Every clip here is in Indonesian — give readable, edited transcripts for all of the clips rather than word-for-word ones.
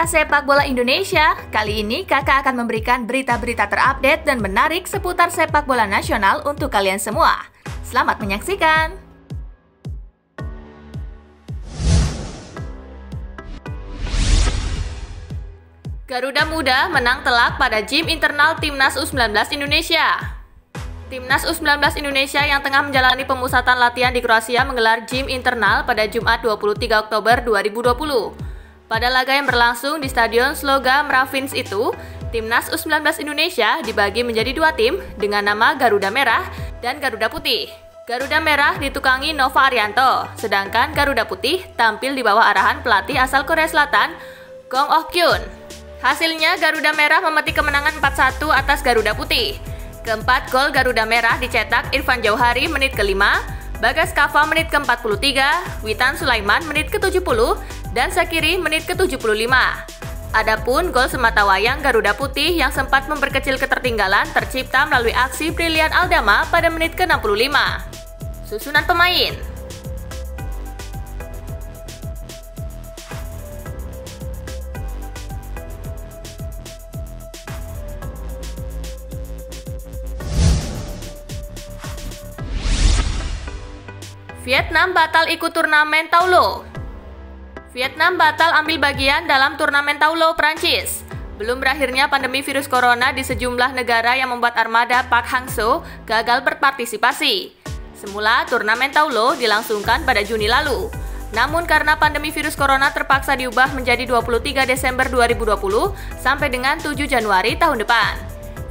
Komunitas Sepak Bola Indonesia, kali ini kakak akan memberikan berita-berita terupdate dan menarik seputar sepak bola nasional untuk kalian semua. Selamat menyaksikan! Garuda Muda menang telak pada gym internal Timnas U19 Indonesia. Timnas U19 Indonesia yang tengah menjalani pemusatan latihan di Kroasia menggelar gym internal pada Jumat 23 Oktober 2020. Pada laga yang berlangsung di Stadion Sloga Mravins itu, Timnas U19 Indonesia dibagi menjadi dua tim dengan nama Garuda Merah dan Garuda Putih. Garuda Merah ditukangi Nova Arianto, sedangkan Garuda Putih tampil di bawah arahan pelatih asal Korea Selatan, Gong Ok-kyun. Hasilnya Garuda Merah memetik kemenangan 4-1 atas Garuda Putih. Keempat gol Garuda Merah dicetak Irfan Jauhari menit ke-5, Bagas Kava menit ke-43, Witan Sulaiman menit ke-70, dan Sakiri menit ke-75. Adapun gol sematawayang Garuda Putih yang sempat memperkecil ketertinggalan tercipta melalui aksi brilian Aldama pada menit ke-65. Susunan pemain. Vietnam batal ikut turnamen Taulo. Vietnam batal ambil bagian dalam turnamen Taulo Prancis. Belum berakhirnya pandemi virus corona di sejumlah negara yang membuat armada Park Hang-seo gagal berpartisipasi. Semula turnamen Taulo dilangsungkan pada Juni lalu. Namun karena pandemi virus corona terpaksa diubah menjadi 23 Desember 2020 sampai dengan 7 Januari tahun depan.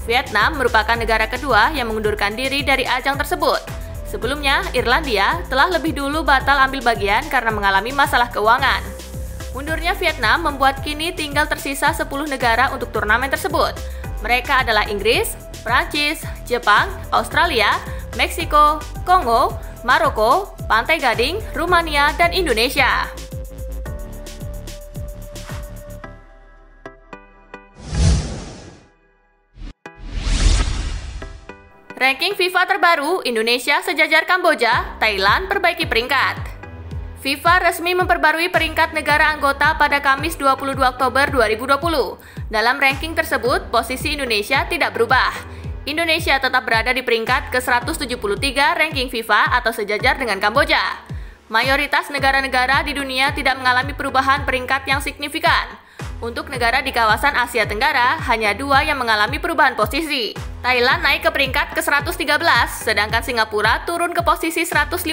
Vietnam merupakan negara kedua yang mengundurkan diri dari ajang tersebut. Sebelumnya, Irlandia telah lebih dulu batal ambil bagian karena mengalami masalah keuangan. Mundurnya Vietnam membuat kini tinggal tersisa 10 negara untuk turnamen tersebut. Mereka adalah Inggris, Prancis, Jepang, Australia, Meksiko, Kongo, Maroko, Pantai Gading, Rumania, dan Indonesia. Ranking FIFA terbaru, Indonesia sejajar Kamboja, Thailand perbaiki peringkat. FIFA resmi memperbarui peringkat negara anggota pada Kamis 22 Oktober 2020. Dalam ranking tersebut, posisi Indonesia tidak berubah. Indonesia tetap berada di peringkat ke-173 ranking FIFA atau sejajar dengan Kamboja. Mayoritas negara-negara di dunia tidak mengalami perubahan peringkat yang signifikan. Untuk negara di kawasan Asia Tenggara, hanya 2 yang mengalami perubahan posisi. Thailand naik ke peringkat ke-113, sedangkan Singapura turun ke posisi 158.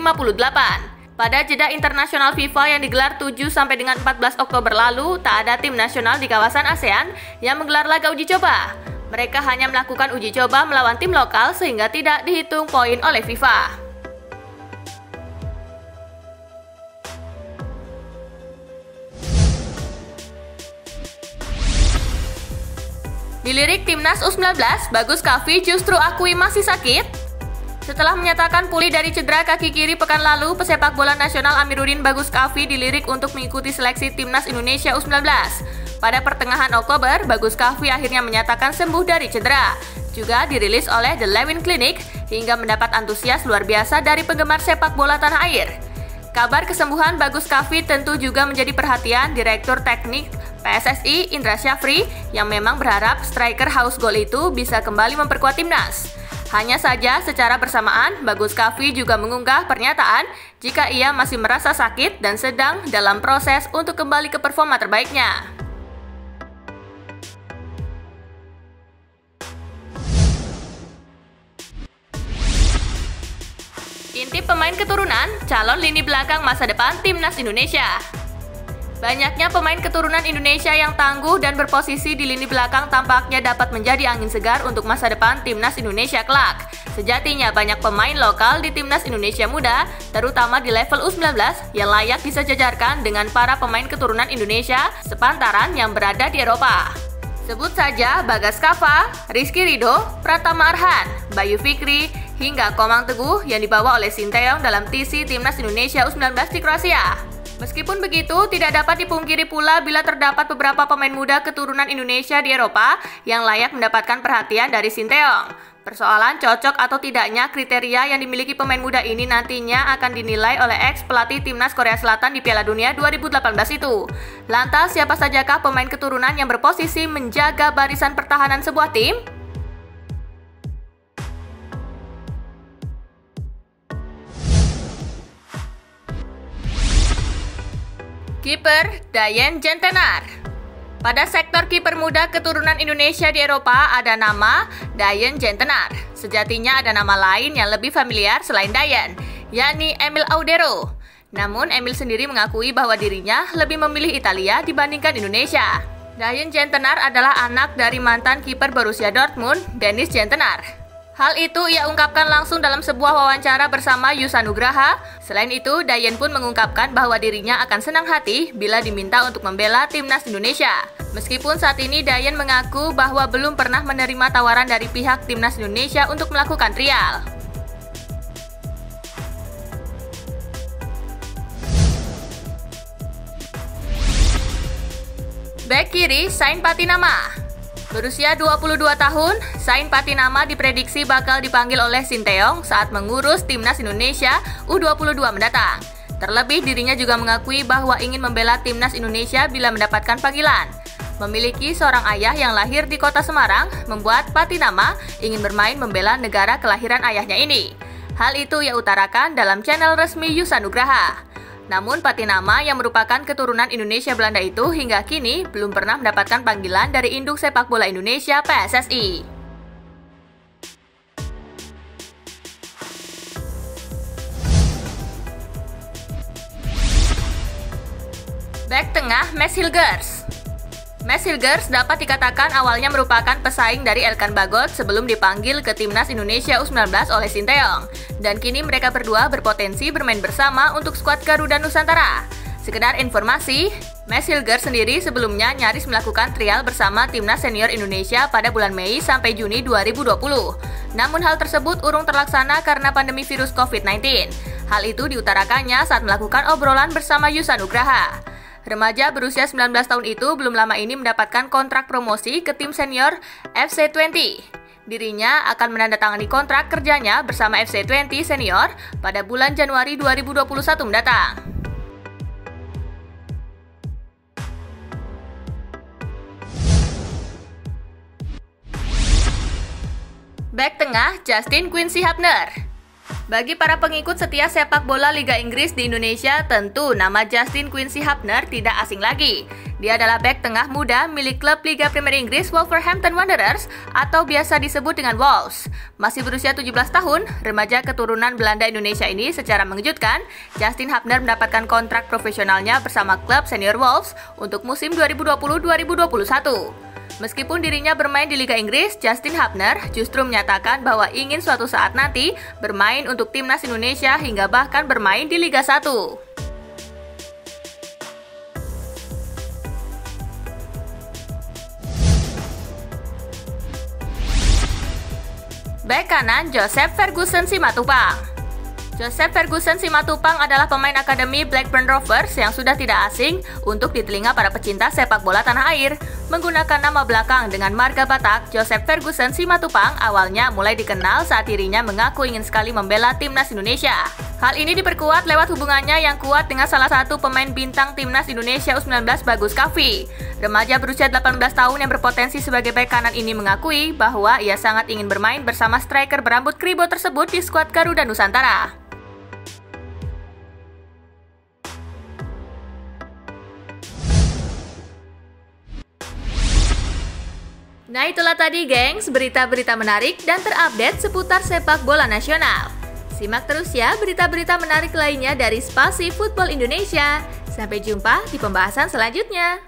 Pada jeda internasional FIFA yang digelar 7 sampai dengan 14 Oktober lalu, tak ada tim nasional di kawasan ASEAN yang menggelar laga uji coba. Mereka hanya melakukan uji coba melawan tim lokal sehingga tidak dihitung poin oleh FIFA. Dilirik Timnas U19, Bagus Kavi justru akui masih sakit. Setelah menyatakan pulih dari cedera kaki kiri pekan lalu, pesepak bola nasional Amiruddin Bagus Kavi dilirik untuk mengikuti seleksi Timnas Indonesia U19. Pada pertengahan Oktober, Bagus Kavi akhirnya menyatakan sembuh dari cedera. Juga dirilis oleh The Lewin Clinic hingga mendapat antusias luar biasa dari penggemar sepak bola tanah air. Kabar kesembuhan Bagus Kavi tentu juga menjadi perhatian Direktur Teknik PSSI Indra Syafri yang memang berharap striker haus gol itu bisa kembali memperkuat timnas. Hanya saja secara bersamaan, Bagus Kavi juga mengunggah pernyataan jika ia masih merasa sakit dan sedang dalam proses untuk kembali ke performa terbaiknya. Intip pemain keturunan, calon lini belakang masa depan Timnas Indonesia. Banyaknya pemain keturunan Indonesia yang tangguh dan berposisi di lini belakang tampaknya dapat menjadi angin segar untuk masa depan Timnas Indonesia kelak. Sejatinya banyak pemain lokal di Timnas Indonesia muda, terutama di level U19, yang layak disejajarkan dengan para pemain keturunan Indonesia sepantaran yang berada di Eropa. Sebut saja Bagas Kava, Rizky Ridho, Pratama Arhan, Bayu Fikri, hingga Komang Teguh yang dibawa oleh Sinteyong dalam TC Timnas Indonesia U19 di Kroasia. Meskipun begitu, tidak dapat dipungkiri pula bila terdapat beberapa pemain muda keturunan Indonesia di Eropa yang layak mendapatkan perhatian dari Sinteyong. Persoalan cocok atau tidaknya kriteria yang dimiliki pemain muda ini nantinya akan dinilai oleh ex-pelatih Timnas Korea Selatan di Piala Dunia 2018 itu. Lantas, siapa sajakah pemain keturunan yang berposisi menjaga barisan pertahanan sebuah tim? Kiper Dayen Jentenar. Pada sektor kiper muda keturunan Indonesia di Eropa ada nama Dayen Jentenar. Sejatinya ada nama lain yang lebih familiar selain Dayen, yakni Emil Audero. Namun Emil sendiri mengakui bahwa dirinya lebih memilih Italia dibandingkan Indonesia. Dayen Jentenar adalah anak dari mantan kiper Borussia Dortmund, Dennis Jentenar. Hal itu ia ungkapkan langsung dalam sebuah wawancara bersama Yusa Nugraha. Selain itu, Dayen pun mengungkapkan bahwa dirinya akan senang hati bila diminta untuk membela Timnas Indonesia. Meskipun saat ini Dayen mengaku bahwa belum pernah menerima tawaran dari pihak Timnas Indonesia untuk melakukan trial. Bek kiri Sain Patinama. Berusia 22 tahun, Sain Patinama diprediksi bakal dipanggil oleh Sinteyong saat mengurus Timnas Indonesia U22 mendatang. Terlebih dirinya juga mengakui bahwa ingin membela Timnas Indonesia bila mendapatkan panggilan. Memiliki seorang ayah yang lahir di kota Semarang, membuat Patinama ingin bermain membela negara kelahiran ayahnya ini. Hal itu ia utarakan dalam channel resmi Yusa Nugraha. Namun Patinama yang merupakan keturunan Indonesia Belanda itu hingga kini belum pernah mendapatkan panggilan dari induk sepak bola Indonesia PSSI. Bek tengah Mads Hilgers. Mads Hilgers dapat dikatakan awalnya merupakan pesaing dari Elkan Bagot sebelum dipanggil ke Timnas Indonesia U19 oleh Sinteyong. Dan kini mereka berdua berpotensi bermain bersama untuk skuad Garuda Nusantara. Sekedar informasi, Mads Hilgers sendiri sebelumnya nyaris melakukan trial bersama Timnas Senior Indonesia pada bulan Mei sampai Juni 2020. Namun hal tersebut urung terlaksana karena pandemi virus COVID-19. Hal itu diutarakannya saat melakukan obrolan bersama Yusa Nugraha. Remaja berusia 19 tahun itu belum lama ini mendapatkan kontrak promosi ke tim senior FC20. Dirinya akan menandatangani kontrak kerjanya bersama FC20 senior pada bulan Januari 2021 mendatang. Bek tengah Justin Quincy Hapner. Bagi para pengikut setia sepak bola Liga Inggris di Indonesia, tentu nama Justin Quincy Hapner tidak asing lagi. Dia adalah bek tengah muda milik klub Liga Premier Inggris Wolverhampton Wanderers atau biasa disebut dengan Wolves. Masih berusia 17 tahun, remaja keturunan Belanda Indonesia ini secara mengejutkan, Justin Hapner mendapatkan kontrak profesionalnya bersama klub senior Wolves untuk musim 2020-2021. Meskipun dirinya bermain di Liga Inggris, Justin Hapner justru menyatakan bahwa ingin suatu saat nanti bermain untuk Timnas Indonesia hingga bahkan bermain di Liga 1. Bek kanan Joseph Ferguson Simatupang. Joseph Ferguson Simatupang adalah pemain akademi Blackburn Rovers yang sudah tidak asing untuk di telinga para pecinta sepak bola tanah air. Menggunakan nama belakang dengan marga Batak, Joseph Ferguson Simatupang awalnya mulai dikenal saat dirinya mengaku ingin sekali membela Timnas Indonesia. Hal ini diperkuat lewat hubungannya yang kuat dengan salah satu pemain bintang Timnas Indonesia U19 Bagus Kavi. Remaja berusia 18 tahun yang berpotensi sebagai bek kanan ini mengakui bahwa ia sangat ingin bermain bersama striker berambut kribo tersebut di skuad Garuda Nusantara. Nah itulah tadi gengs, berita-berita menarik dan terupdate seputar sepak bola nasional. Simak terus ya berita-berita menarik lainnya dari Spasi Football Indonesia. Sampai jumpa di pembahasan selanjutnya.